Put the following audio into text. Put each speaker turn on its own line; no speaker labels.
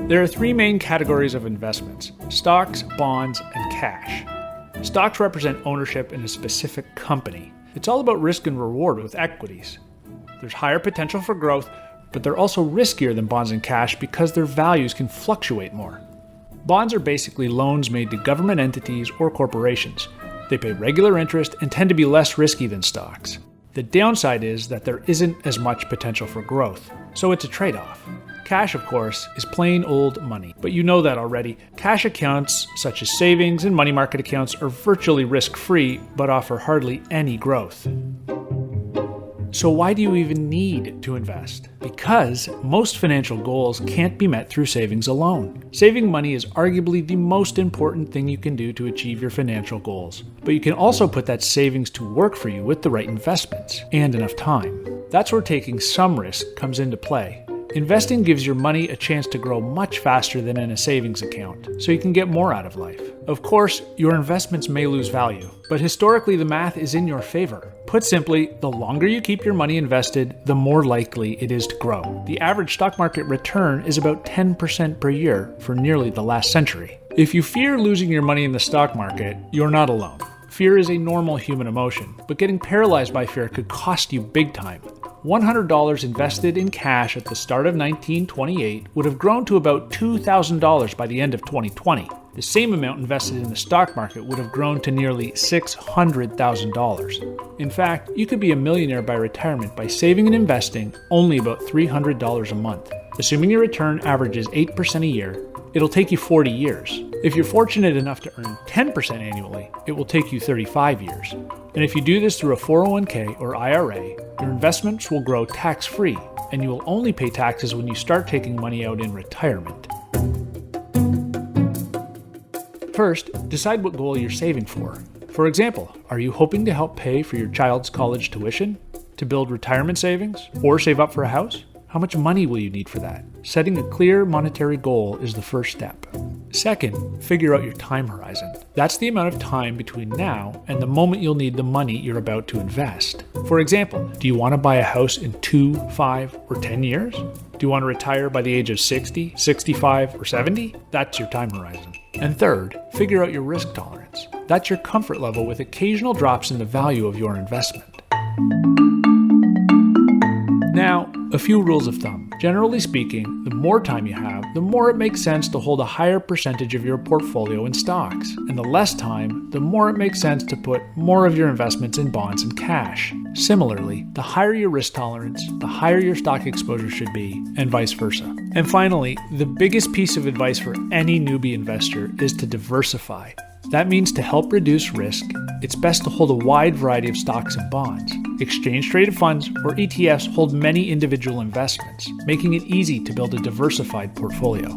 There are three main categories of investments: stocks, bonds, and cash. Stocks represent ownership in a specific company. It's all about risk and reward with equities. There's higher potential for growth, but they're also riskier than bonds and cash because their values can fluctuate more. Bonds are basically loans made to government entities or corporations. They pay regular interest and tend to be less risky than stocks. The downside is that there isn't as much potential for growth, so it's a trade-off. Cash, of course, is plain old money, but you know that already. Cash accounts, such as savings and money market accounts, are virtually risk-free, but offer hardly any growth. So why do you even need to invest? Because most financial goals can't be met through savings alone. Saving money is arguably the most important thing you can do to achieve your financial goals. But you can also put that savings to work for you with the right investments and enough time. That's where taking some risk comes into play. Investing gives your money a chance to grow much faster than in a savings account, so you can get more out of life. Of course, your investments may lose value, but historically the math is in your favor. Put simply, the longer you keep your money invested, the more likely it is to grow. The average stock market return is about 10% per year for nearly the last century. If you fear losing your money in the stock market, you're not alone. Fear is a normal human emotion, but getting paralyzed by fear could cost you big time. $100 invested in cash at the start of 1928 would have grown to about $2,000 by the end of 2020. The same amount invested in the stock market would have grown to nearly $600,000. In fact, you could be a millionaire by retirement by saving and investing only about $300 a month. Assuming your return averages 8% a year, it'll take you 40 years. If you're fortunate enough to earn 10% annually, it will take you 35 years. And if you do this through a 401k or IRA, your investments will grow tax-free, and you will only pay taxes when you start taking money out in retirement. First, decide what goal you're saving for. For example, are you hoping to help pay for your child's college tuition, to build retirement savings, or save up for a house? How much money will you need for that? Setting a clear monetary goal is the first step. Second, figure out your time horizon. That's the amount of time between now and the moment you'll need the money you're about to invest. For example, do you want to buy a house in 2, 5, or 10 years? Do you want to retire by the age of 60, 65, or 70? That's your time horizon. And third, figure out your risk tolerance. That's your comfort level with occasional drops in the value of your investment. Now, a few rules of thumb. Generally speaking, the more time you have, the more it makes sense to hold a higher percentage of your portfolio in stocks. And the less time, the more it makes sense to put more of your investments in bonds and cash. Similarly, the higher your risk tolerance, the higher your stock exposure should be, and vice versa. And finally, the biggest piece of advice for any newbie investor is to diversify. That means to help reduce risk, it's best to hold a wide variety of stocks and bonds. Exchange-traded funds, or ETFs, hold many individual investments, making it easy to build a diversified portfolio.